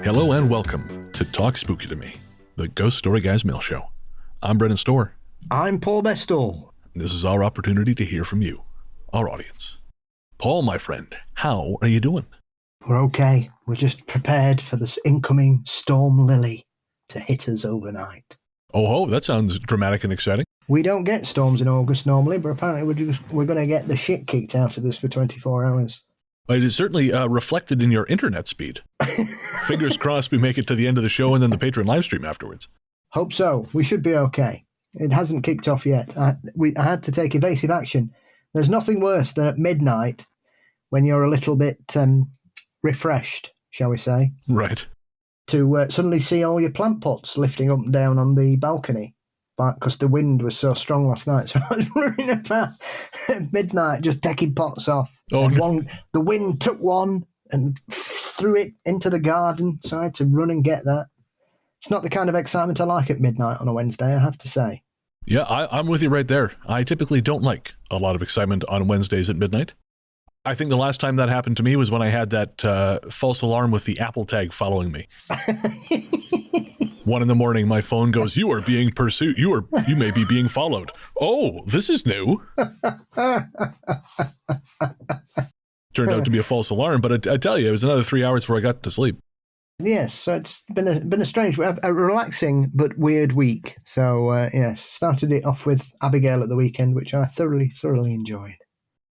Hello and welcome to Talk Spooky to Me, the Ghost Story Guys mail show. I'm Brennan Storr. I'm Paul Bestall. This is our opportunity to hear from you, our audience. Paul, my friend, how are you doing? We're okay. We're just prepared for this incoming storm Lily to hit us overnight. Oh, that sounds dramatic and exciting. We don't get storms in August normally, but apparently we're going to get the shit kicked out of us for 24 hours. It is certainly reflected in your internet speed. Fingers crossed we make it to the end of the show and then the Patreon live stream afterwards. Hope so. We should be okay. It hasn't kicked off yet. I had to take evasive action. There's nothing worse than at midnight when you're a little bit refreshed, shall we say. Right. To suddenly see all your plant pots lifting up and down on the balcony. Because the wind was so strong last night. So I was running about at midnight just taking pots off. Oh, no. The wind took one and threw it into the garden. So I had to run and get that. It's not the kind of excitement I like at midnight on a Wednesday, I have to say. Yeah, I'm with you right there. I typically don't like a lot of excitement on Wednesdays at midnight. I think the last time that happened to me was when I had that false alarm with the Apple tag following me. 1 a.m, my phone goes, "You are being pursued. You may be being followed." Oh, this is new. Turned out to be a false alarm, but I tell you, it was another 3 hours before I got to sleep. Yes, so it's been a strange, a relaxing but weird week. So yes, started it off with Abigail at the weekend, which I thoroughly enjoyed.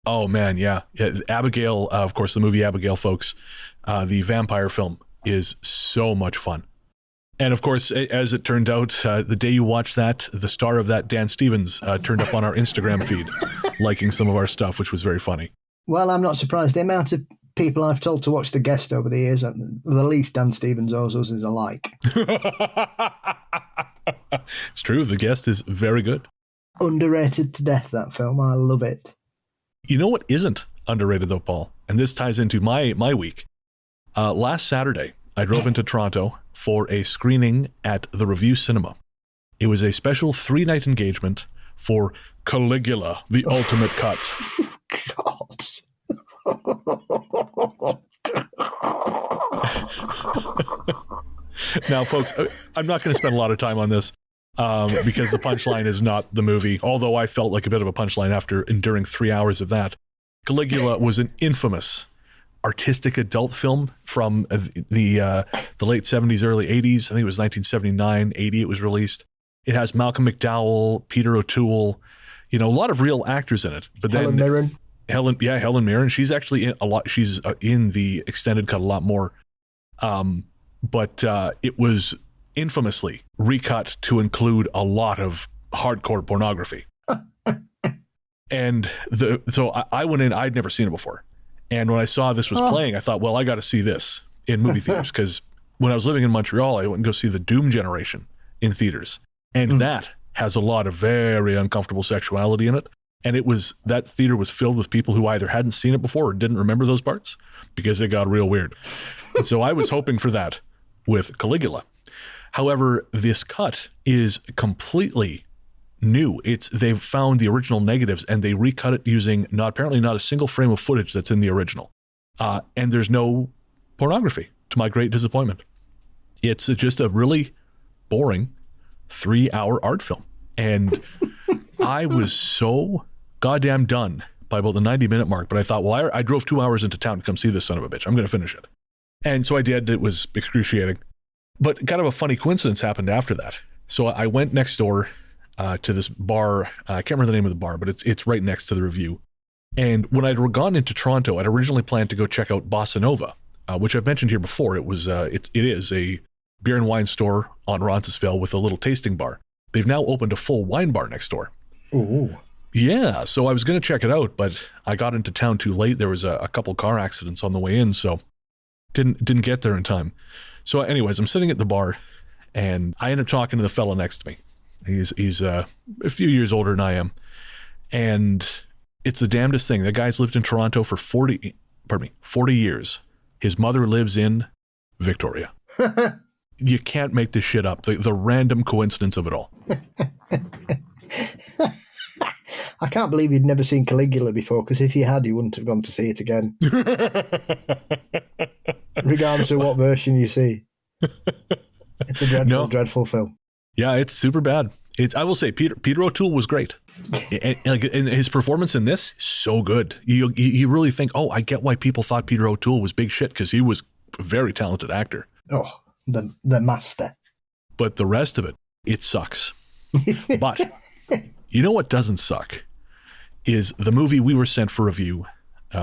Oh man, yeah. Abigail, of course, the movie Abigail, folks, the vampire film is so much fun. And of course, as it turned out, the day you watched that, the star of that, Dan Stevens, turned up on our Instagram feed, liking some of our stuff, which was very funny. Well, I'm not surprised. The amount of people I've told to watch The Guest over the years, the least Dan Stevens owes us is a like. It's true. The Guest is very good. Underrated to death, that film. I love it. You know what isn't underrated, though, Paul? And this ties into my week. Last Saturday, I drove into Toronto for a screening at the Review Cinema. It was a special 3-night engagement for Caligula, the Ultimate Cut. God. Now, folks, I'm not going to spend a lot of time on this because the punchline is not the movie, although I felt like a bit of a punchline after enduring 3 hours of that. Caligula was an infamous artistic adult film from the late 70s, early 80s. I think it was 1979, 80 it was released. It has Malcolm McDowell, Peter O'Toole, a lot of real actors in it. But then Helen Mirren. Helen Mirren. She's actually in a lot. She's in the extended cut a lot more. But it was infamously recut to include a lot of hardcore pornography. And so I went in, I'd never seen it before. And when I saw this was playing, I thought, well, I got to see this in movie theaters. Because when I was living in Montreal, I went and go see The Doom Generation in theaters. And that has a lot of very uncomfortable sexuality in it. And that theater was filled with people who either hadn't seen it before or didn't remember those parts because it got real weird. And so I was hoping for that with Caligula. However, this cut is completely new. They've found the original negatives and they recut it using apparently not a single frame of footage that's in the original. And there's no pornography, to my great disappointment. It's just a really boring 3-hour art film. And I was so goddamn done by about the 90-minute mark, but I thought, well, I drove 2 hours into town to come see this son of a bitch. I'm going to finish it. And so I did. It was excruciating. But kind of a funny coincidence happened after that. So I went next door to this bar. I can't remember the name of the bar, but it's right next to the Review. And when I'd gone into Toronto, I'd originally planned to go check out Bossa Nova, which I've mentioned here before. It is a beer and wine store on Roncesvalles with a little tasting bar. They've now opened a full wine bar next door. Ooh. Yeah, so I was going to check it out, but I got into town too late. There was a couple car accidents on the way in, so didn't get there in time. So anyways, I'm sitting at the bar, and I end up talking to the fellow next to me. He's a few years older than I am, and it's the damnedest thing. The guy's lived in Toronto for 40 years. His mother lives in Victoria. You can't make this shit up. The random coincidence of it all. I can't believe you'd never seen Caligula before, because if you had, you wouldn't have gone to see it again. Regardless of what version you see. It's a dreadful, dreadful film. Yeah, it's super bad. I will say Peter O'Toole was great. And his performance in this, so good. You really think, oh, I get why people thought Peter O'Toole was big shit, because he was a very talented actor. Oh, the master. But the rest of it, it sucks. But you know what doesn't suck is the movie we were sent for review,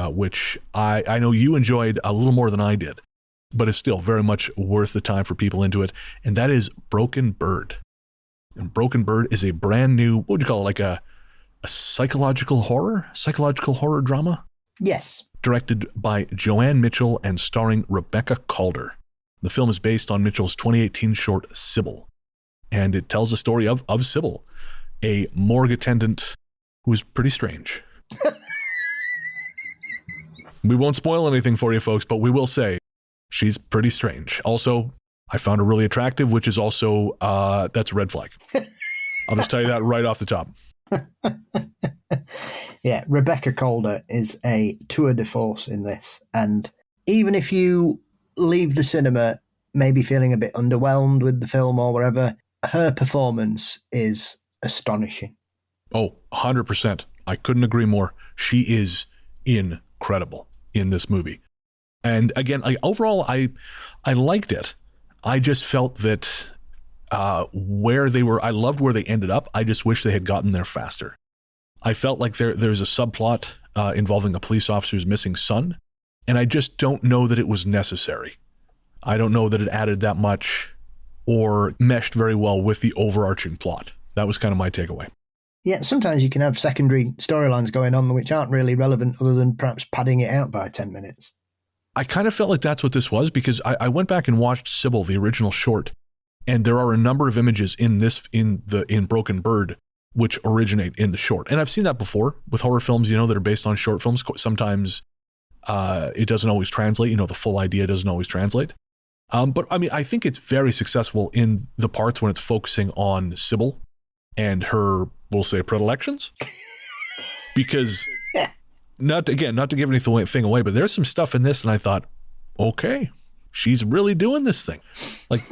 which I know you enjoyed a little more than I did, but it's still very much worth the time for people into it. And that is Broken Bird. And Broken Bird is a brand new, what would you call it, like a psychological horror drama? Yes. Directed by Joanne Mitchell and starring Rebecca Calder. The film is based on Mitchell's 2018 short Sybil. And it tells the story of Sybil, a morgue attendant who is pretty strange. We won't spoil anything for you folks, but we will say she's pretty strange. Also, I found her really attractive, which is also, that's a red flag. I'll just tell you that right off the top. Yeah, Rebecca Calder is a tour de force in this. And even if you leave the cinema maybe feeling a bit underwhelmed with the film or whatever, her performance is astonishing. Oh, 100%. I couldn't agree more. She is incredible in this movie. And again, overall, I liked it. I just felt that where they were, I loved where they ended up. I just wish they had gotten there faster. I felt like there's a subplot involving a police officer's missing son, and I just don't know that it was necessary. I don't know that it added that much or meshed very well with the overarching plot. That was kind of my takeaway. Yeah, sometimes you can have secondary storylines going on which aren't really relevant other than perhaps padding it out by 10 minutes. I kind of felt like that's what this was, because I went back and watched Sybil, the original short, and there are a number of images in Broken Bird which originate in the short. And I've seen that before with horror films, that are based on short films. Sometimes it doesn't always translate, the full idea doesn't always translate. But I mean, I think it's very successful in the parts when it's focusing on Sybil and her, we'll say, predilections. Because, not to give anything away, but there's some stuff in this and I thought, okay, she's really doing this thing. Like,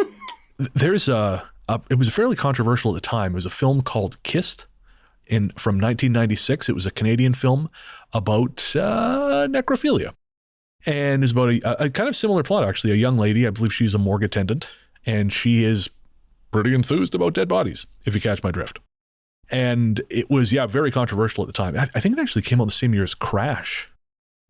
there's it was fairly controversial at the time. It was a film called Kissed from 1996. It was a Canadian film about necrophilia. And it's about a kind of similar plot, actually. A young lady, I believe she's a morgue attendant, and she is pretty enthused about dead bodies, if you catch my drift. And it was, very controversial at the time. I think it actually came out the same year as Crash,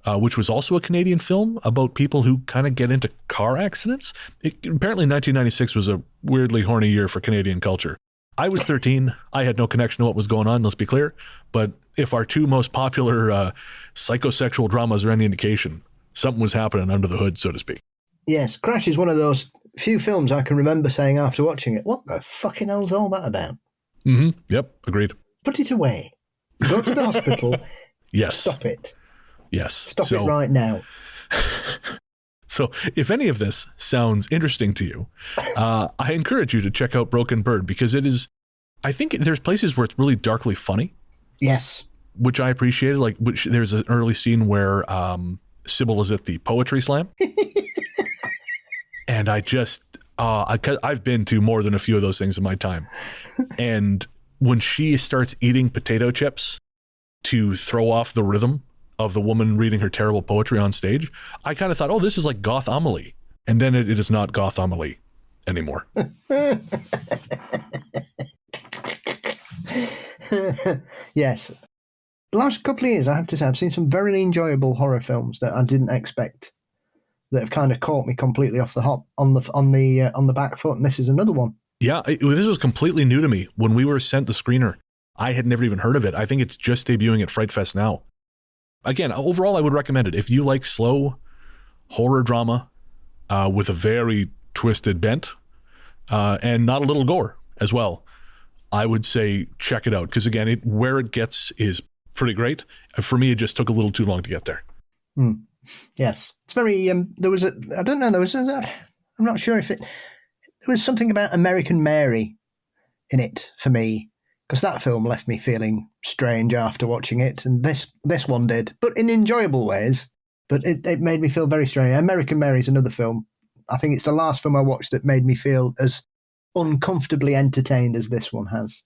which was also a Canadian film about people who kind of get into car accidents. Apparently 1996 was a weirdly horny year for Canadian culture. I was 13. I had no connection to what was going on, let's be clear. But if our two most popular psychosexual dramas are any indication, something was happening under the hood, so to speak. Yes, Crash is one of those few films I can remember saying after watching it, what the fucking hell's all that about? Mm-hmm. Yep, agreed. Put it away. Go to the hospital. Yes. Stop it. Yes. Stop it right now. So if any of this sounds interesting to you, I encourage you to check out Broken Bird, because it is, I think there's places where it's really darkly funny. Yes. Which I appreciated. Like, there's an early scene where Sybil is at the poetry slam. And I just, I've been to more than a few of those things in my time. And when she starts eating potato chips to throw off the rhythm of the woman reading her terrible poetry on stage, I kind of thought, oh, this is like Goth Amelie. And then it is not Goth Amelie anymore. Yes. The last couple of years, I have to say, I've seen some very enjoyable horror films that I didn't expect, that have kind of caught me completely off the hop on the back foot, and this is another one. Yeah, this was completely new to me. When we were sent the screener, I had never even heard of it. I think it's just debuting at Fright Fest now. Again, overall, I would recommend it. If you like slow horror drama with a very twisted bent and not a little gore as well, I would say check it out. Because again, where it gets is pretty great. For me, it just took a little too long to get there. Yes. It's very, I'm not sure if there was something about American Mary in it for me, because that film left me feeling strange after watching it, and this one did, but in enjoyable ways. But it made me feel very strange. American Mary is another film I think it's the last film I watched that made me feel as uncomfortably entertained as this one has.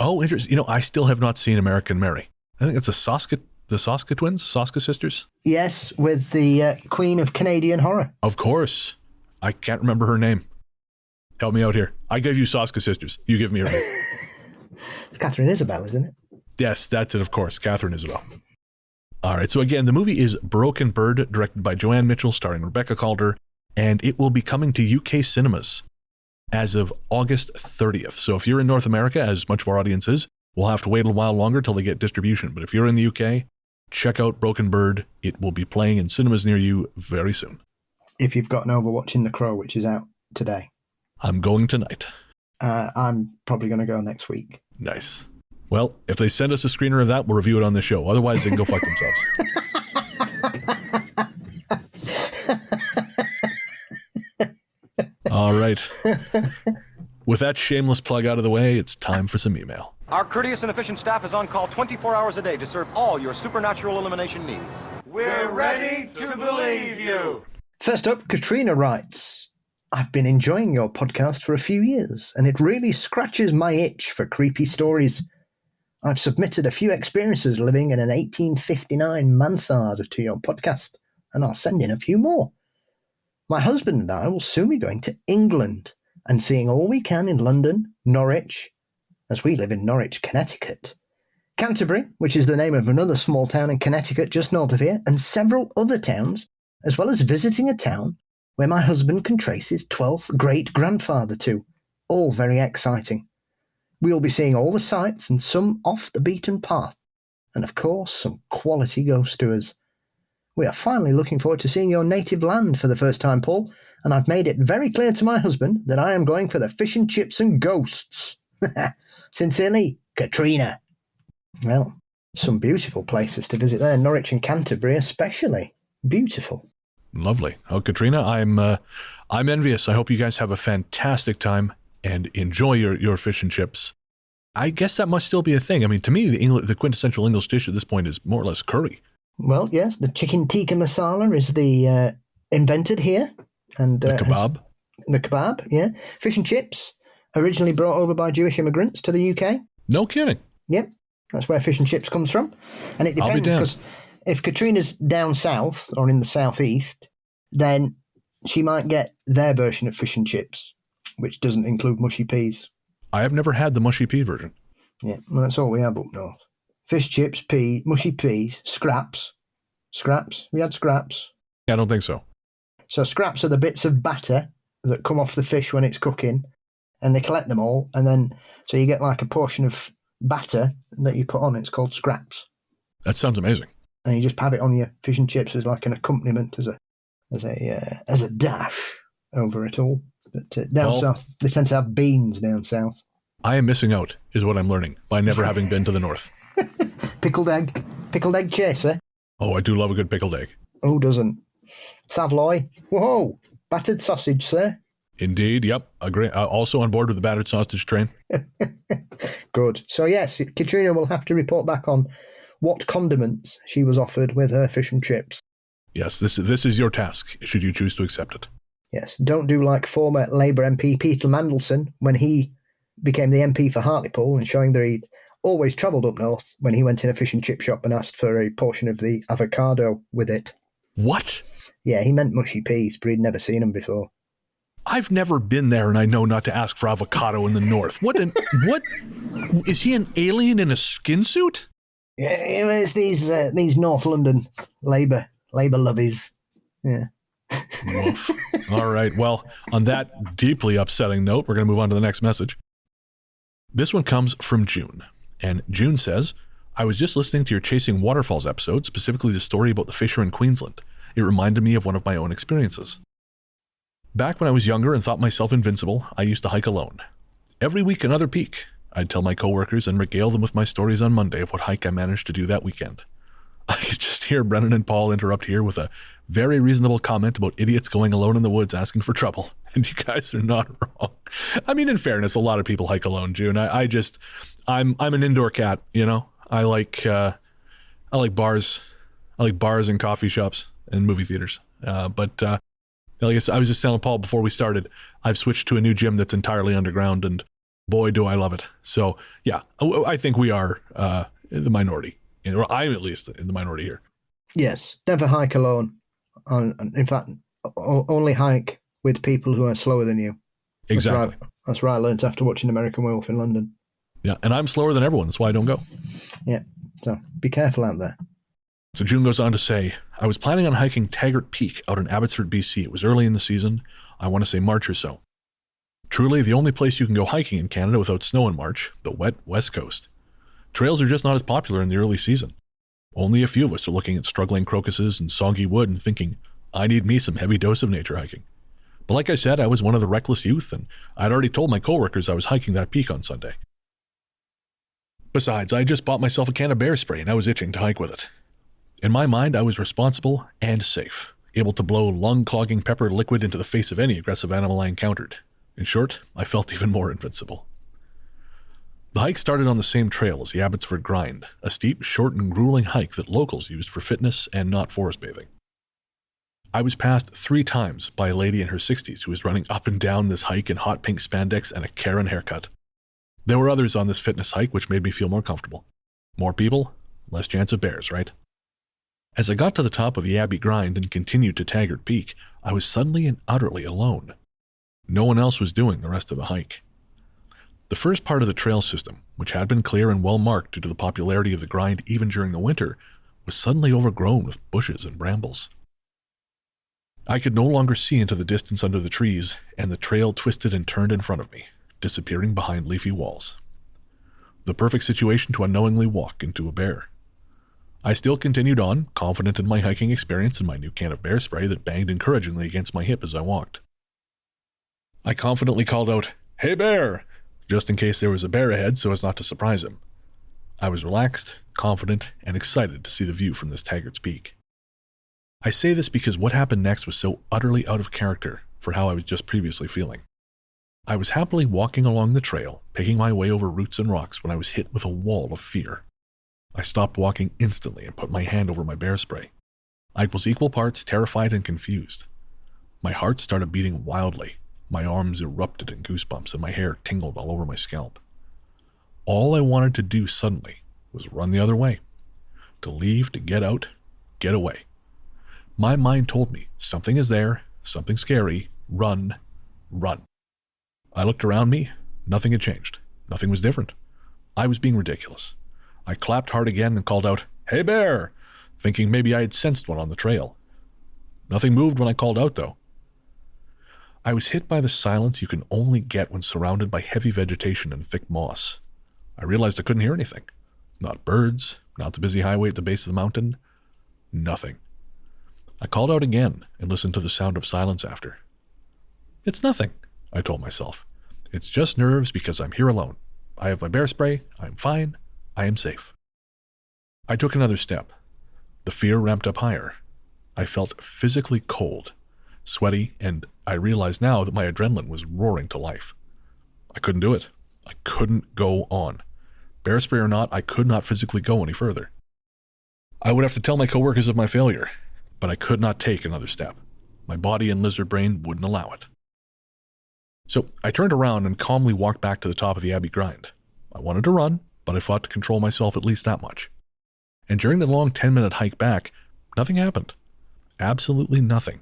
Oh, interesting. I still have not seen American Mary. I think it's the Soska twins, Soska sisters. Yes, with the Queen of Canadian horror. Of course. I can't remember her name. Help me out here. I gave you Soska sisters. You give me her name. It's Catherine Isabel, isn't it? Yes, that's it, of course. Catherine Isabel. All right, so again, the movie is Broken Bird, directed by Joanne Mitchell, starring Rebecca Calder, and it will be coming to UK cinemas as of August 30th. So if you're in North America, as much of our audience is, we'll have to wait a while longer till they get distribution. But if you're in the UK, check out Broken Bird. It will be playing in cinemas near you very soon. If you've gotten over watching The Crow, which is out today. I'm going tonight. I'm probably going to go next week. Nice. Well, if they send us a screener of that, we'll review it on the show. Otherwise, they can go fuck themselves. All right. With that shameless plug out of the way, it's time for some email. Our courteous and efficient staff is on call 24 hours a day to serve all your supernatural elimination needs. We're ready to believe you. First up, Katrina writes, I've been enjoying your podcast for a few years, and it really scratches my itch for creepy stories. I've submitted a few experiences living in an 1859 mansard to your podcast, and I'll send in a few more. My husband and I will soon be going to England and seeing all we can in London, Norwich, as we live in Norwich, Connecticut, Canterbury, which is the name of another small town in Connecticut just north of here, and several other towns, as well as visiting a town where my husband can trace his 12th great-grandfather to. All very exciting. We'll be seeing all the sights and some off the beaten path, and of course some quality ghost tours. We are finally looking forward to seeing your native land for the first time, Paul, and I've made it very clear to my husband that I am going for the fish and chips and ghosts. Sincerely, Katrina. Well, some beautiful places to visit there, Norwich and Canterbury especially. Beautiful. Lovely. Oh, Katrina, I'm envious. I hope you guys have a fantastic time and enjoy your fish and chips. I guess that must still be a thing. I mean, to me, the quintessential English dish at this point is more or less curry. Well, yes, the chicken tikka masala is the invented here. And the kebab? The kebab, yeah. Fish and chips, originally brought over by Jewish immigrants to the UK. No kidding. Yep, that's where fish and chips comes from. And it depends, because if Katrina's down south or in the southeast, then she might get their version of fish and chips, which doesn't include mushy peas. I have never had the mushy pea version. Yeah, well, that's all we have up north. Fish, chips, mushy peas, scraps. Scraps? We had scraps. Yeah, I don't think so. So scraps are the bits of batter that come off the fish when it's cooking, and they collect them all, and then so you get like a portion of batter that you put on. It's called scraps. That sounds amazing. And you just have it on your fish and chips as like an accompaniment, as a dash over it all. But down south, they tend to have beans down south. I am missing out, is what I'm learning, by never having been to the north. Pickled egg chaser. Oh, I do love a good pickled egg. Who doesn't? Savoy. Whoa, battered sausage, sir. Indeed, yep. Agree. Also on board with the battered sausage train. Good. So yes, Katrina will have to report back on what condiments she was offered with her fish and chips. Yes, this is your task, should you choose to accept it. Yes, don't do like former Labour MP Peter Mandelson when he became the MP for Hartlepool and showing that he'd always travelled up north when he went in a fish and chip shop and asked for a portion of the avocado with it. What? Yeah, he meant mushy peas, but he'd never seen them before. I've never been there, and I know not to ask for avocado in the north. What is he, an alien in a skin suit? Yeah, it's these North London Labour lovies. Yeah. Woof. All right. Well, on that deeply upsetting note, we're going to move on to the next message. This one comes from June. And June says, I was just listening to your Chasing Waterfalls episode, specifically the story about the fisher in Queensland. It reminded me of one of my own experiences. Back when I was younger and thought myself invincible, I used to hike alone. Every week another peak. I'd tell my coworkers and regale them with my stories on Monday of what hike I managed to do that weekend. I could just hear Brennan and Paul interrupt here with a very reasonable comment about idiots going alone in the woods asking for trouble. And you guys are not wrong. I mean, in fairness, a lot of people hike alone, June. I'm an indoor cat, you know. I like bars. I like bars and coffee shops and movie theaters. But Like I was just telling Paul before we started, I've switched to a new gym that's entirely underground, and boy, do I love it. So, yeah, I think we are the minority. Or I'm at least in the minority here. Yes, never hike alone. In fact, only hike with people who are slower than you. Exactly. That's what I learned after watching American Werewolf in London. Yeah, and I'm slower than everyone. That's why I don't go. Yeah, so be careful out there. So June goes on to say, I was planning on hiking Taggart Peak out in Abbotsford, BC. It was early in the season. I want to say March or so. Truly the only place you can go hiking in Canada without snow in March, the wet West Coast. Trails are just not as popular in the early season. Only a few of us are looking at struggling crocuses and soggy wood and thinking, I need me some heavy dose of nature hiking. But like I said, I was one of the reckless youth, and I'd already told my coworkers I was hiking that peak on Sunday. Besides, I just bought myself a can of bear spray and I was itching to hike with it. In my mind, I was responsible and safe, able to blow lung-clogging pepper liquid into the face of any aggressive animal I encountered. In short, I felt even more invincible. The hike started on the same trail as the Abbotsford Grind, a steep, short, and grueling hike that locals used for fitness and not forest bathing. I was passed 3 times by a lady in her 60s who was running up and down this hike in hot pink spandex and a Karen haircut. There were others on this fitness hike which made me feel more comfortable. More people, less chance of bears, right? As I got to the top of the Abbey Grind and continued to Taggart Peak, I was suddenly and utterly alone. No one else was doing the rest of the hike. The first part of the trail system, which had been clear and well marked due to the popularity of the grind even during the winter, was suddenly overgrown with bushes and brambles. I could no longer see into the distance under the trees, and the trail twisted and turned in front of me, disappearing behind leafy walls. The perfect situation to unknowingly walk into a bear. I still continued on, confident in my hiking experience and my new can of bear spray that banged encouragingly against my hip as I walked. I confidently called out, "Hey bear!" just in case there was a bear ahead so as not to surprise him. I was relaxed, confident, and excited to see the view from this Taggart's Peak. I say this because what happened next was so utterly out of character for how I was just previously feeling. I was happily walking along the trail, picking my way over roots and rocks when I was hit with a wall of fear. I stopped walking instantly and put my hand over my bear spray. I was equal parts terrified and confused. My heart started beating wildly. My arms erupted in goosebumps and my hair tingled all over my scalp. All I wanted to do suddenly was run the other way. To leave, to get out, get away. My mind told me, something is there, something scary, run, run. I looked around me, nothing had changed. Nothing was different. I was being ridiculous. I clapped hard again and called out, "Hey bear!" thinking maybe I had sensed one on the trail. Nothing moved when I called out though. I was hit by the silence you can only get when surrounded by heavy vegetation and thick moss. I realized I couldn't hear anything. Not birds, not the busy highway at the base of the mountain. Nothing. I called out again and listened to the sound of silence after. "It's nothing," I told myself. "It's just nerves because I'm here alone. I have my bear spray. I'm fine. I am safe." I took another step. The fear ramped up higher. I felt physically cold, sweaty, and I realized now that my adrenaline was roaring to life. I couldn't do it. I couldn't go on. Bear spray or not, I could not physically go any further. I would have to tell my coworkers of my failure, but I could not take another step. My body and lizard brain wouldn't allow it. So I turned around and calmly walked back to the top of the Abbey Grind. I wanted to run, but I fought to control myself at least that much. And during the long 10-minute hike back, nothing happened. Absolutely nothing.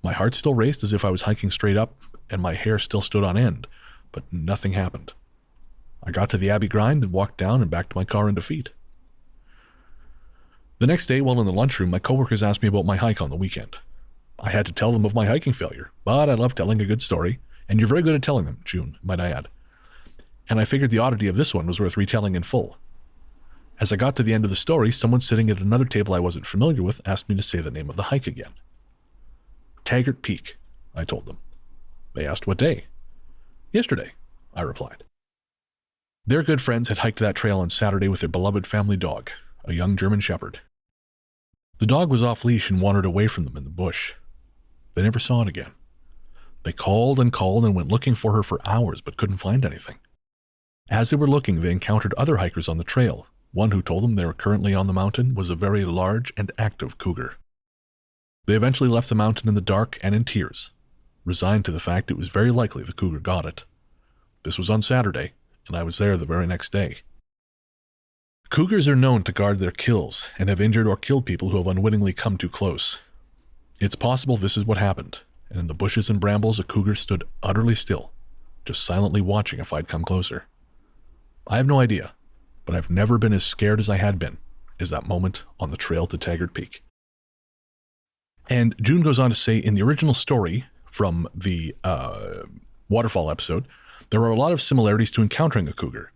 My heart still raced as if I was hiking straight up, and my hair still stood on end, but nothing happened. I got to the Abbey Grind and walked down and back to my car in defeat. The next day, while in the lunchroom, my coworkers asked me about my hike on the weekend. I had to tell them of my hiking failure, but I love telling a good story, and you're very good at telling them, June, might I add. And I figured the oddity of this one was worth retelling in full. As I got to the end of the story, someone sitting at another table I wasn't familiar with asked me to say the name of the hike again. "Taggart Peak," I told them. They asked what day. "Yesterday," I replied. Their good friends had hiked that trail on Saturday with their beloved family dog, a young German Shepherd. The dog was off leash and wandered away from them in the bush. They never saw it again. They called and went looking for her for hours but couldn't find anything. As they were looking, they encountered other hikers on the trail. One who told them they were currently on the mountain was a very large and active cougar. They eventually left the mountain in the dark and in tears, resigned to the fact it was very likely the cougar got it. This was on Saturday, and I was there the very next day. Cougars are known to guard their kills and have injured or killed people who have unwittingly come too close. It's possible this is what happened, and in the bushes and brambles a cougar stood utterly still, just silently watching if I'd come closer. I have no idea, but I've never been as scared as I had been as that moment on the trail to Taggart Peak. And June goes on to say, in the original story from the waterfall episode, there are a lot of similarities to encountering a cougar.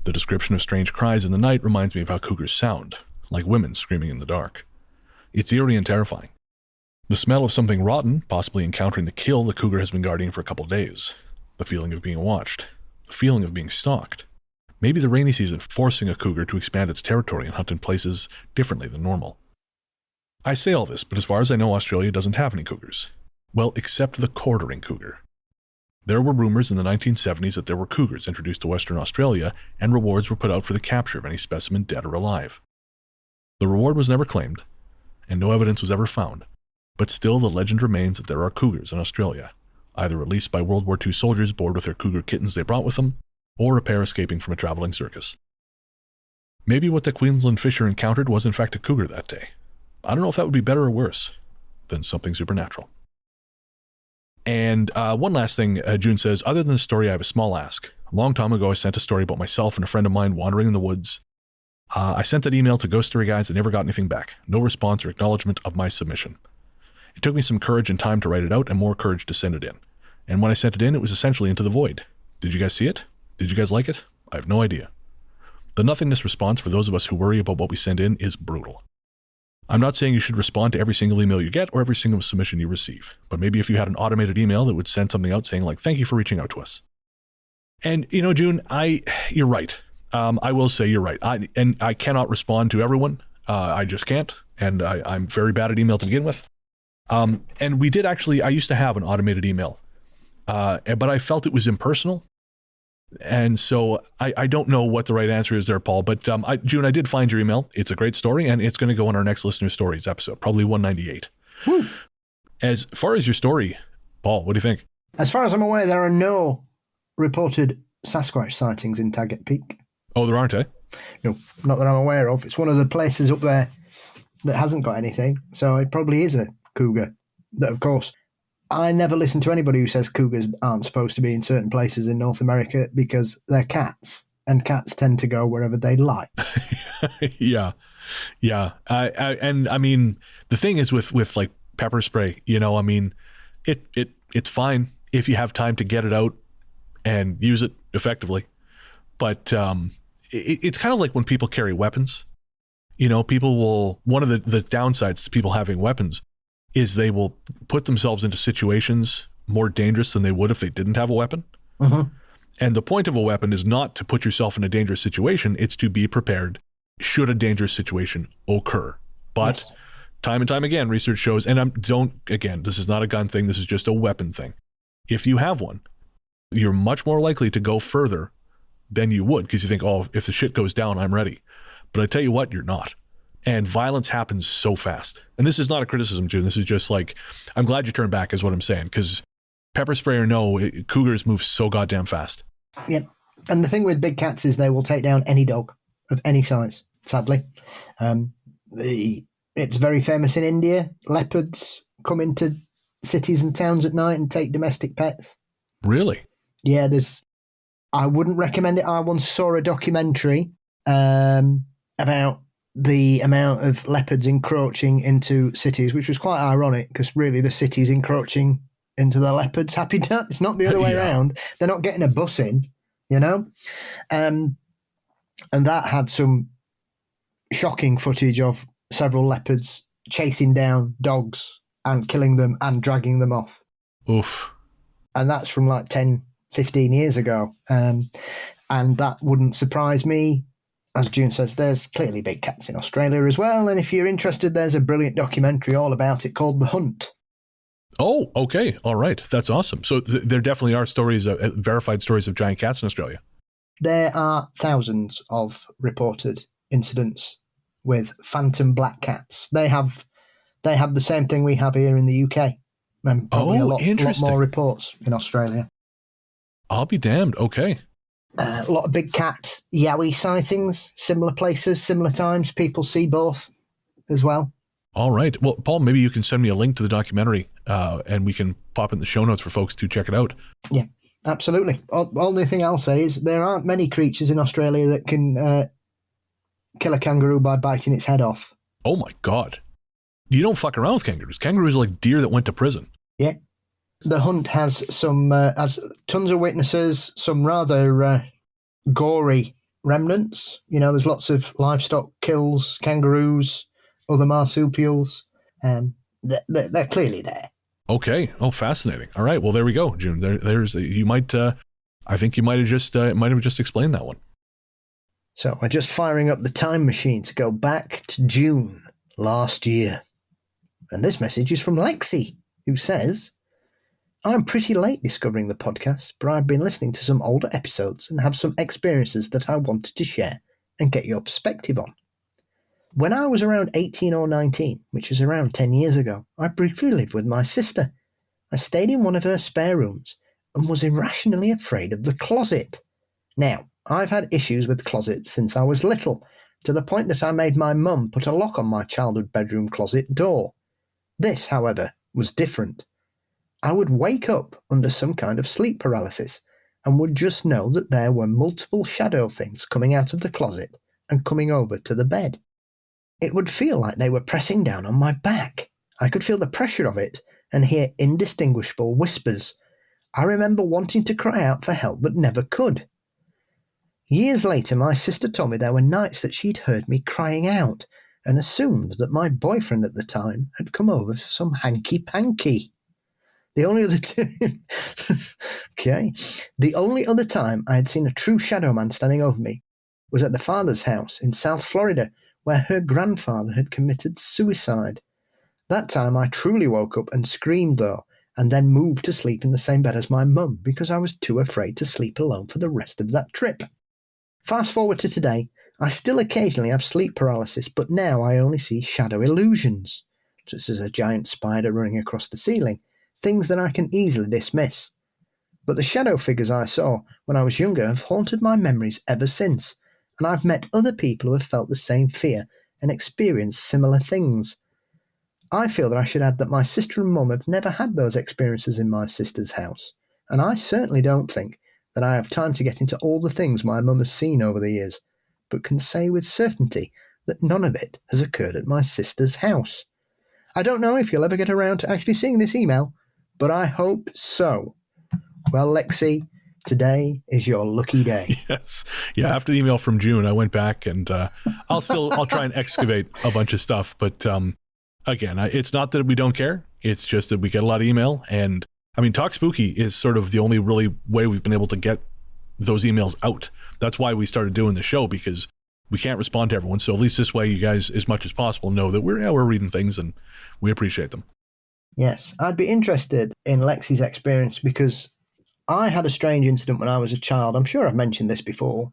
The description of strange cries in the night reminds me of how cougars sound, like women screaming in the dark. It's eerie and terrifying. The smell of something rotten, possibly encountering the kill the cougar has been guarding for a couple days. The feeling of being watched. The feeling of being stalked. Maybe the rainy season forcing a cougar to expand its territory and hunt in places differently than normal. I say all this, but as far as I know, Australia doesn't have any cougars. Well, except the quartering cougar. There were rumors in the 1970s that there were cougars introduced to Western Australia, and rewards were put out for the capture of any specimen dead or alive. The reward was never claimed, and no evidence was ever found, but still the legend remains that there are cougars in Australia, either released by World War II soldiers bored with their cougar kittens they brought with them, or a pair escaping from a traveling circus. Maybe what the Queensland fisher encountered was in fact a cougar that day. I don't know if that would be better or worse than something supernatural. And one last thing, June says, other than the story, I have a small ask. A long time ago, I sent a story about myself and a friend of mine wandering in the woods. I sent that email to Ghost Story Guys and never got anything back. No response or acknowledgement of my submission. It took me some courage and time to write it out and more courage to send it in. And when I sent it in, it was essentially into the void. Did you guys see it? Did you guys like it? I have no idea. The nothingness response for those of us who worry about what we send in is brutal. I'm not saying you should respond to every single email you get or every single submission you receive, but maybe if you had an automated email that would send something out saying like, thank you for reaching out to us. And, you know, June, you're right. I will say you're right. I cannot respond to everyone. I just can't. And I'm very bad at email to begin with. And we did actually, I used to have an automated email, but I felt it was impersonal. And so I don't know what the right answer is there, Paul, but June, I did find your email. It's a great story, and it's going to go on our next Listener Stories episode, probably 198. Woo. As far as your story, Paul, what do you think? As far as I'm aware, there are no reported Sasquatch sightings in Taggart Peak. Oh, there aren't, eh? No, not that I'm aware of. It's one of the places up there that hasn't got anything, so it probably is a cougar. But of course, I never listen to anybody who says cougars aren't supposed to be in certain places in North America because they're cats, and cats tend to go wherever they like. Yeah. And I mean, the thing is with like pepper spray, you know, I mean, it's fine if you have time to get it out and use it effectively. But it's kind of like when people carry weapons. You know, people will, one of the downsides to people having weapons is they will put themselves into situations more dangerous than they would if they didn't have a weapon. Mm-hmm. And the point of a weapon is not to put yourself in a dangerous situation. It's to be prepared should a dangerous situation occur. But yes, time and time again, research shows, and this is not a gun thing. This is just a weapon thing. If you have one, you're much more likely to go further than you would because you think, oh, if the shit goes down, I'm ready. But I tell you what, you're not. And violence happens so fast. And this is not a criticism, June. This is just like, I'm glad you turned back is what I'm saying. Because pepper spray or no, cougars move so goddamn fast. Yep. And the thing with big cats is they will take down any dog of any size, sadly. It's very famous in India. Leopards come into cities and towns at night and take domestic pets. Really? Yeah, I wouldn't recommend it. I once saw a documentary about the amount of leopards encroaching into cities, which was quite ironic because really the city's encroaching into the leopards' habitat. It's not the other way around. They're not getting a bus in, you know? And that had some shocking footage of several leopards chasing down dogs and killing them and dragging them off. Oof. And that's from like 10, 15 years ago. And that wouldn't surprise me. As June says, there's clearly big cats in Australia as well. And if you're interested, there's a brilliant documentary all about it called The Hunt. Oh, okay. All right. That's awesome. So there definitely are stories, verified stories of giant cats in Australia. There are thousands of reported incidents with phantom black cats. They have They have the same thing we have here in the UK. And probably a lot more reports in Australia. I'll be damned. Okay. A lot of big cat yowie sightings, similar places, similar times. People see both as well. All right. Well, Paul, maybe you can send me a link to the documentary and we can pop it in the show notes for folks to check it out. Yeah, absolutely. Only thing I'll say is there aren't many creatures in Australia that can kill a kangaroo by biting its head off. Oh, my God. You don't fuck around with kangaroos. Kangaroos are like deer that went to prison. Yeah. The hunt has has tons of witnesses, some rather gory remnants. You know, there's lots of livestock kills, kangaroos, other marsupials. They're clearly there. Okay. Oh, fascinating. All right. Well, there we go, June. There's you might. I think you might have just explained that one. So we're just firing up the time machine to go back to June last year, and this message is from Lexi, who says, I'm pretty late discovering the podcast, but I've been listening to some older episodes and have some experiences that I wanted to share and get your perspective on. When I was around 18 or 19, which was around 10 years ago, I briefly lived with my sister. I stayed in one of her spare rooms and was irrationally afraid of the closet. Now, I've had issues with closets since I was little, to the point that I made my mum put a lock on my childhood bedroom closet door. This, however, was different. I would wake up under some kind of sleep paralysis and would just know that there were multiple shadow things coming out of the closet and coming over to the bed. It would feel like they were pressing down on my back. I could feel the pressure of it and hear indistinguishable whispers. I remember wanting to cry out for help but never could. Years later, my sister told me there were nights that she'd heard me crying out and assumed that my boyfriend at the time had come over for some hanky-panky. The only other time I had seen a true shadow man standing over me was at the father's house in South Florida, where her grandfather had committed suicide. That time I truly woke up and screamed, though, and then moved to sleep in the same bed as my mum because I was too afraid to sleep alone for the rest of that trip. Fast forward to today, I still occasionally have sleep paralysis, but now I only see shadow illusions, such as a giant spider running across the ceiling, things that I can easily dismiss. But the shadow figures I saw when I was younger have haunted my memories ever since, and I've met other people who have felt the same fear and experienced similar things. I feel that I should add that my sister and mum have never had those experiences in my sister's house, and I certainly don't think that I have time to get into all the things my mum has seen over the years, but can say with certainty that none of it has occurred at my sister's house. I don't know if you'll ever get around to actually seeing this email, but I hope so. Well, Lexi, today is your lucky day. Yes. Yeah, after the email from June, I went back and I'll try and excavate a bunch of stuff. But again, it's not that we don't care. It's just that we get a lot of email. And I mean, Talk Spooky is sort of the only really way we've been able to get those emails out. That's why we started doing the show, because we can't respond to everyone. So at least this way, you guys, as much as possible, know that we're reading things and we appreciate them. Yes, I'd be interested in Lexi's experience because I had a strange incident when I was a child. I'm sure I've mentioned this before,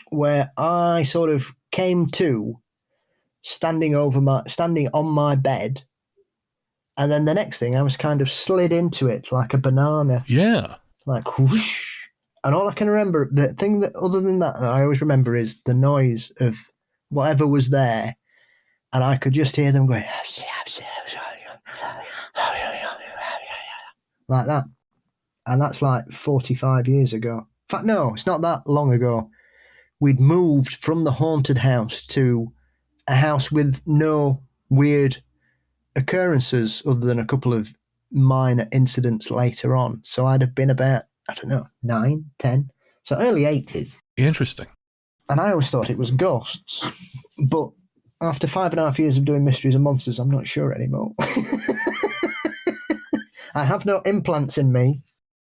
where I sort of came to standing on my bed, and then the next thing I was kind of slid into it like a banana. Yeah, like whoosh. And all I can remember, the thing that other than that I always remember is the noise of whatever was there, and I could just hear them going like that. And that's like 45 years ago. In fact, no, it's not that long ago. We'd moved from the haunted house to a house with no weird occurrences other than a couple of minor incidents later on. So I'd have been about, 9, 10. So early 80s. Interesting. And I always thought it was ghosts. But after 5.5 years of doing Mysteries and Monsters, I'm not sure anymore. I have no implants in me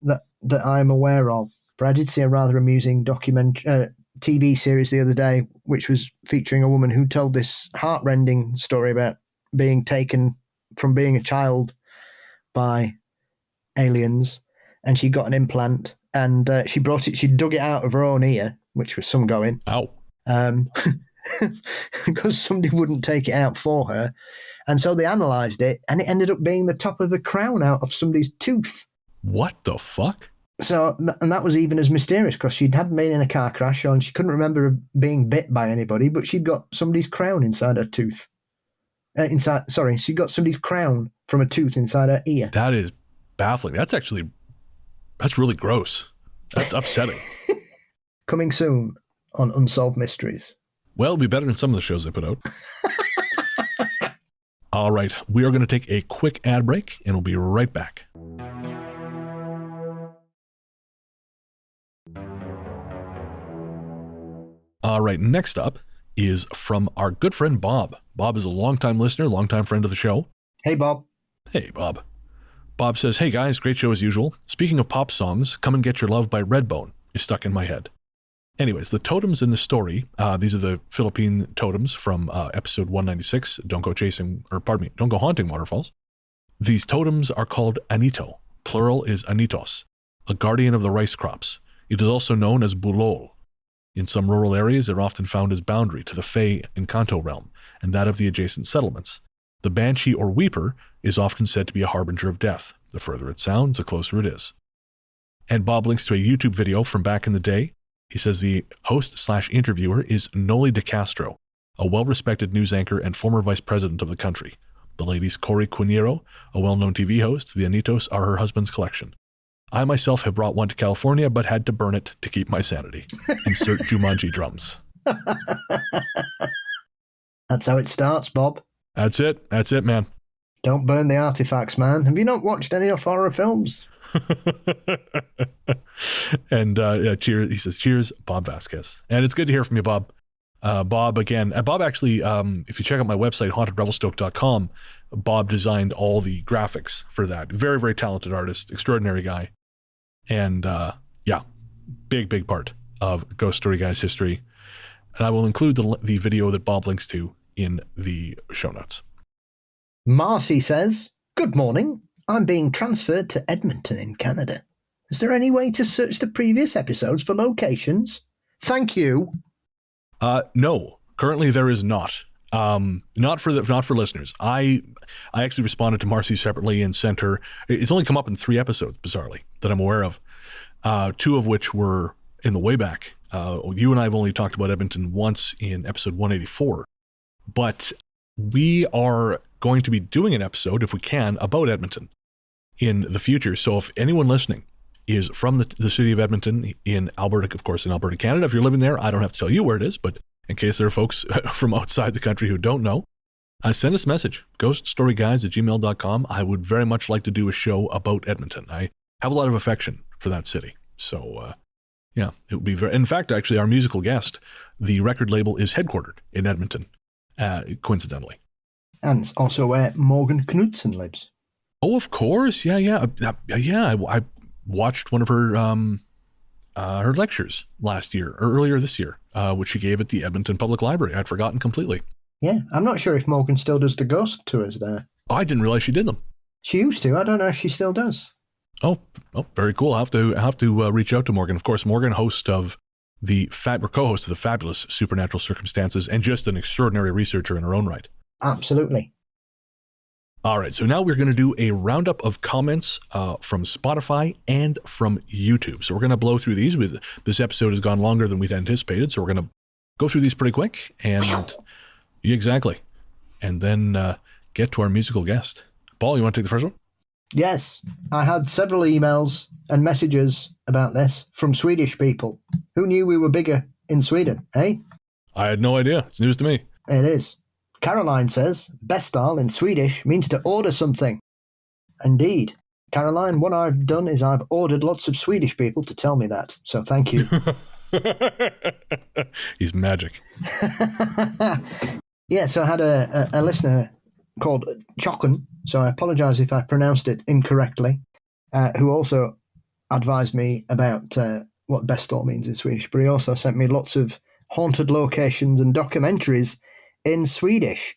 that I'm aware of. But I did see a rather amusing TV series the other day, which was featuring a woman who told this heartrending story about being taken from being a child by aliens, and she got an implant, and she dug it out of her own ear, which was some going. Ow. because somebody wouldn't take it out for her. And so they analysed it, and it ended up being the top of the crown out of somebody's tooth. What the fuck? So, and that was even as mysterious, because she hadn't been in a car crash, and she couldn't remember being bit by anybody, but she'd got somebody's crown inside her tooth. She got somebody's crown from a tooth inside her ear. That is baffling. That's really gross. That's upsetting. Coming soon on Unsolved Mysteries. Well, it'll be better than some of the shows they put out. All right, we are going to take a quick ad break, and we'll be right back. All right, next up is from our good friend Bob. Bob is a longtime listener, longtime friend of the show. Hey, Bob. Hey, Bob. Bob says, hey guys, great show as usual. Speaking of pop songs, Come and Get Your Love by Redbone is stuck in my head. Anyways, the totems in the story, these are the Philippine totems from episode 196, Don't Go Haunting Waterfalls. These totems are called Anito. Plural is Anitos, a guardian of the rice crops. It is also known as Bulol. In some rural areas, they're often found as boundary to the Fey Encanto realm and that of the adjacent settlements. The banshee or weeper is often said to be a harbinger of death. The further it sounds, the closer it is. And Bob links to a YouTube video from back in the day. He says the host/interviewer is Noli De Castro, a well-respected news anchor and former vice president of the country. The lady's Cory Quinero, a well-known TV host. The Anitos are her husband's collection. I myself have brought one to California, but had to burn it to keep my sanity. Insert Jumanji drums. That's how it starts, Bob. That's it, man. Don't burn the artifacts, man. Have you not watched any of horror films? And cheers. He says, cheers, Bob Vasquez. And it's good to hear from you, Bob. Bob, again, Bob actually, if you check out my website, hauntedrevelstoke.com, Bob designed all the graphics for that. Very, very talented artist, extraordinary guy. And big part of Ghost Story Guys history. And I will include the video that Bob links to in the show notes. Marcy says, good morning. I'm being transferred to Edmonton in Canada. Is there any way to search the previous episodes for locations? Thank you. No, currently there is not. Not for listeners. I actually responded to Marcy separately and sent her. It's only come up in 3 episodes, bizarrely, that I'm aware of. 2 of which were in the way back. You and I have only talked about Edmonton once in episode 184, but we are going to be doing an episode, if we can, about Edmonton in the future. So if anyone listening is from the city of Edmonton in Alberta, of course, in Alberta, Canada, if you're living there, I don't have to tell you where it is, but in case there are folks from outside the country who don't know, send us a message, ghoststoryguys@gmail.com. I would very much like to do a show about Edmonton. I have a lot of affection for that city. So, it would be very... In fact, actually, our musical guest, the record label is headquartered in Edmonton, coincidentally. And it's also where Morgan Knudsen lives. Oh, of course. Yeah. I watched one of her lectures last year, or earlier this year, which she gave at the Edmonton Public Library. I'd forgotten completely. Yeah, I'm not sure if Morgan still does the ghost tours there. Oh, I didn't realize she did them. She used to. I don't know if she still does. Oh, very cool. I'll have to reach out to Morgan. Of course, Morgan, co-host of the fabulous Supernatural Circumstances, and just an extraordinary researcher in her own right. Absolutely. All right, so now we're going to do a roundup of comments from Spotify and from YouTube. So we're going to blow through these. This episode has gone longer than we'd anticipated, so we're going to go through these pretty quick. And exactly. And then get to our musical guest. Paul, you want to take the first one? Yes. I had several emails and messages about this from Swedish people. Who knew we were bigger in Sweden, eh? I had no idea. It's news to me. It is. Caroline says, Bestal in Swedish means to order something. Indeed. Caroline, what I've done is I've ordered lots of Swedish people to tell me that. So thank you. He's magic. Yeah, so I had a listener called Chocken, so I apologise if I pronounced it incorrectly, who also advised me about what Bestal means in Swedish, but he also sent me lots of haunted locations and documentaries in Swedish.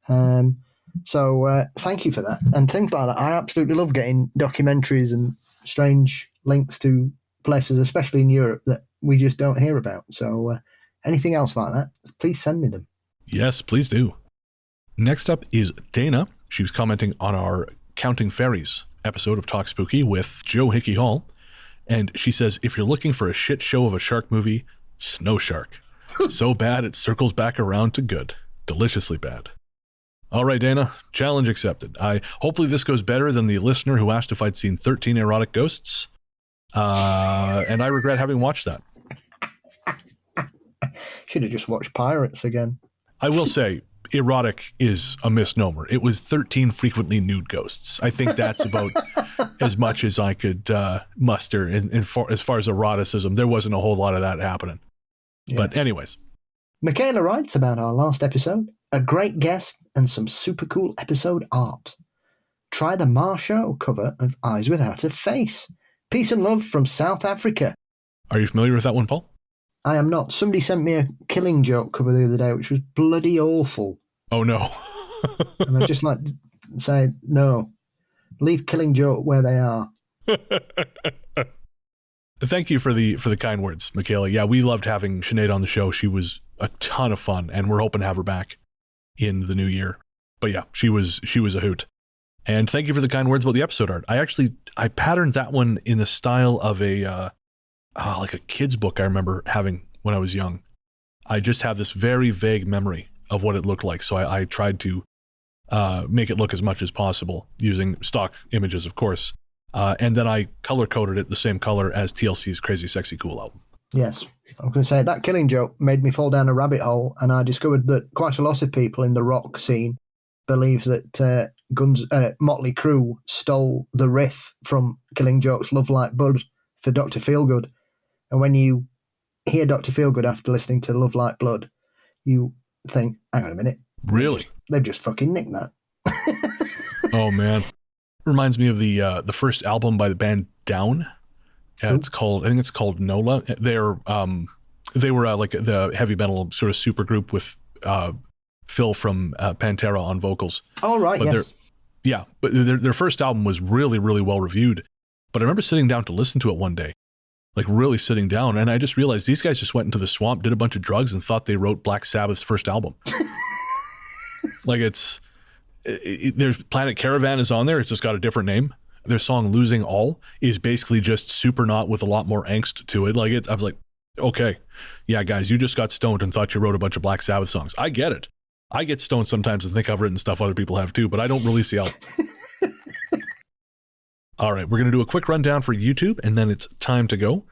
So thank you for that. And things like that. I absolutely love getting documentaries and strange links to places, especially in Europe, that we just don't hear about. So Anything else like that, please send me them. Yes, please do. Next up is Dana. She was commenting on our Counting Fairies episode of Talk Spooky with Joe Hickey Hall. And she says, if you're looking for a shit show of a shark movie, Snow Shark. So bad it circles back around to good. Deliciously bad. All right, Dana, challenge accepted. Hopefully this goes better than the listener who asked if I'd seen 13 erotic ghosts. And I regret having watched that. Should have just watched Pirates again. I will say, erotic is a misnomer. It was 13 frequently nude ghosts. I think that's about as much as I could muster as far as eroticism. There wasn't a whole lot of that happening. Yes. But anyways. Michaela writes about our last episode. A great guest and some super cool episode art. Try the Marsho cover of Eyes Without a Face. Peace and love from South Africa. Are you familiar with that one, Paul? I am not. Somebody sent me a Killing Joke cover the other day, which was bloody awful. Oh, no. And I'd just like to say, no. Leave Killing Joke where they are. Thank you for the kind words, Michaela. Yeah, we loved having Sinead on the show. She was a ton of fun, and we're hoping to have her back in the new year. But yeah, she was a hoot. And thank you for the kind words about the episode art. I patterned that one in the style of like a kid's book I remember having when I was young. I just have this very vague memory of what it looked like. So I tried to make it look as much as possible using stock images, of course. And then I color-coded it the same color as TLC's Crazy Sexy Cool album. Yes. I was going to say, that Killing Joke made me fall down a rabbit hole, and I discovered that quite a lot of people in the rock scene believe that Motley Crue stole the riff from Killing Joke's Love Like Blood for Dr. Feelgood. And when you hear Dr. Feelgood after listening to Love Like Blood, you think, hang on a minute. Really? They've just fucking nicked that. Oh, man. Reminds me of the first album by the band Down. I think it's called Nola. They were like the heavy metal sort of super group with Phil from Pantera on vocals. Oh, right, but yes. But their first album was really, really well reviewed. But I remember sitting down to listen to it one day, like really sitting down, and I just realized these guys just went into the swamp, did a bunch of drugs, and thought they wrote Black Sabbath's first album. Like there's Planet Caravan is on there. It's just got a different name. Their song Losing All is basically just Supernaut with a lot more angst to it. I was like, okay, yeah, guys, you just got stoned and thought you wrote a bunch of Black Sabbath songs. I get it. I get stoned sometimes and think I've written stuff other people have too, but I don't release the album. All right, we're going to do a quick rundown for YouTube, and then it's time to go.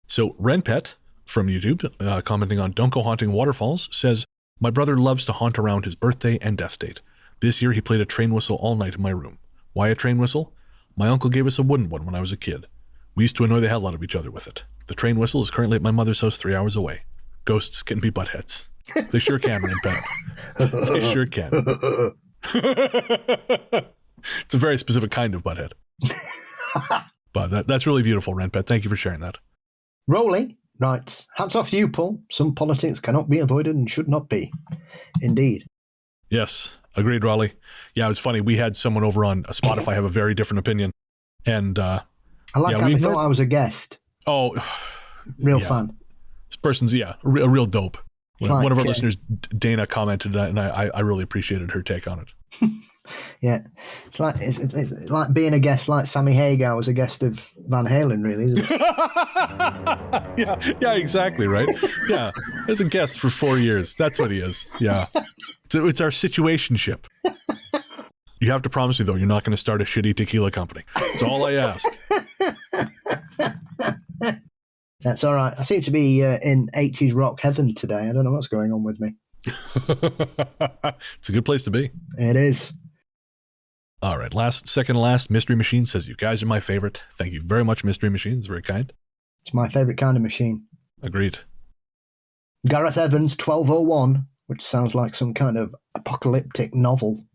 So Renpet from YouTube, commenting on Don't Go Haunting Waterfalls, says, my brother loves to haunt around his birthday and death date. This year he played a train whistle all night in my room. Why a train whistle? My uncle gave us a wooden one when I was a kid. We used to annoy the hell out of each other with it. The train whistle is currently at my mother's house 3 hours away. Ghosts can be buttheads. They sure can, Renpet. They sure can. It's a very specific kind of butthead. But that's really beautiful, Renpet. Thank you for sharing that. Rolly writes, hats off to you, Paul. Some politics cannot be avoided and should not be. Indeed. Yes, agreed, Raleigh. Yeah, it was funny. We had someone over on Spotify have a very different opinion. And I like how they thought I was a guest. Oh, real fun. This person's, a real dope. One of our listeners, Dana, commented that, and I really appreciated her take on it. Yeah, it's like being a guest, like Sammy Hagar was a guest of Van Halen, really, isn't it? yeah, exactly, right? Yeah, as a guest for 4 years, that's what he is. Yeah, it's our situationship. You have to promise me though, you're not going to start a shitty tequila company. That's all I ask. That's all right. I seem to be in 80s rock heaven today. I don't know what's going on with me. It's a good place to be. It is. All right. Second to last, Mystery Machine says, you guys are my favorite. Thank you very much, Mystery Machine. It's very kind. It's my favorite kind of machine. Agreed. Gareth Evans, 1201, which sounds like some kind of apocalyptic novel,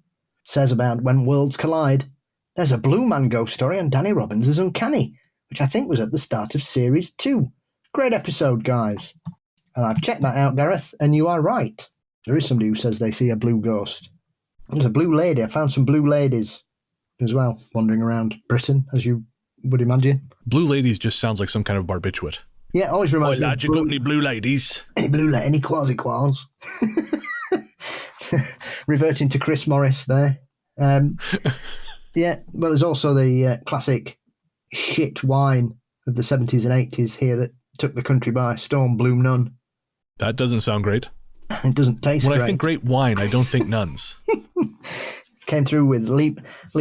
says about when worlds collide. There's a Blue Man ghost story on Danny Robbins is Uncanny, which I think was at the start of Series 2. Great episode, guys. And I've checked that out, Gareth, and you are right. There is somebody who says they see a blue ghost. There's a blue lady. I found some blue ladies as well, wandering around Britain, as you would imagine. Blue ladies just sounds like some kind of barbiturate. Yeah, always reminds me lad, you got any blue ladies? Any any quasi-quals. Reverting to Chris Morris there. Yeah, well, there's also the classic shit wine of the 70s and 80s here that took the country by storm, Blue Nun. That doesn't sound great. It doesn't taste When great. I think great wine, I don't think nuns. Came through with Leap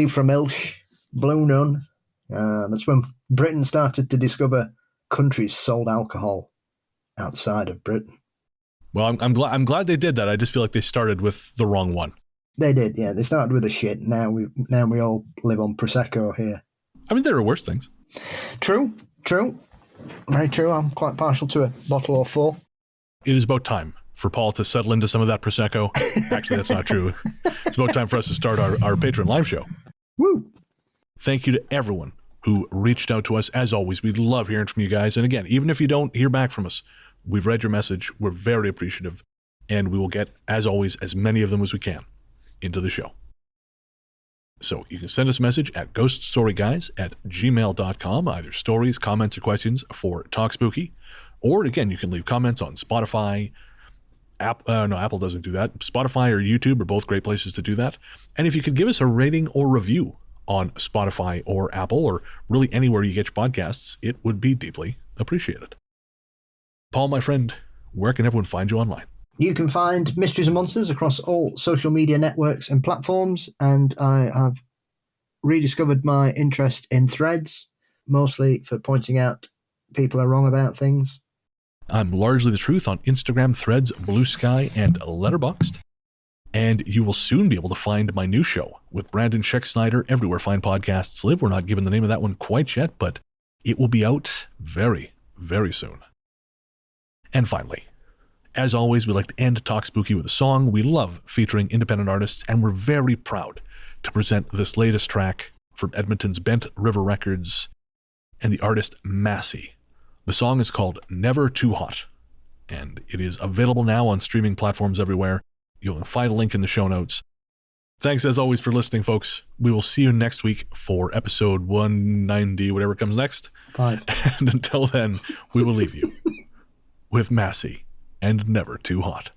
from Ilsh, Blue Nun. That's when Britain started to discover countries sold alcohol outside of Britain. Well, I'm glad they did that. I just feel like they started with the wrong one. They did, yeah. They started with a shit. Now we all live on Prosecco here. I mean, there are worse things. True. Very true. I'm quite partial to a bottle or four. It is about time for Paul to settle into some of that Prosecco. Actually, that's not true. It's about time for us to start our Patreon live show. Woo! Thank you to everyone who reached out to us. As always, we love hearing from you guys. And again, even if you don't hear back from us, we've read your message. We're very appreciative. And we will get, as always, as many of them as we can into the show. So you can send us a message at ghoststoryguys@gmail.com, either stories, comments, or questions for Talk Spooky. Or again, you can leave comments on Spotify. Apple doesn't do that. Spotify or YouTube are both great places to do that. And if you could give us a rating or review on Spotify or Apple or really anywhere you get your podcasts, it would be deeply appreciated. Paul, my friend, where can everyone find you online? You can find Mysteries and Monsters across all social media networks and platforms, and I have rediscovered my interest in Threads, mostly for pointing out people are wrong about things. I'm Largely the Truth on Instagram, Threads, Blue Sky, and Letterboxd. And you will soon be able to find my new show with Brandon Scheck-Snyder everywhere fine podcasts live. We're not giving the name of that one quite yet, but it will be out very, very soon. And finally, as always, we like to end Talk Spooky with a song. We love featuring independent artists, and we're very proud to present this latest track from Edmonton's Bent River Records and the artist Massey. The song is called Never Too Hot, and it is available now on streaming platforms everywhere. You'll find a link in the show notes. Thanks as always for listening, folks. We will see you next week for episode 190, whatever comes next. 5. And until then, we will leave you with Massey and Never Too Hot.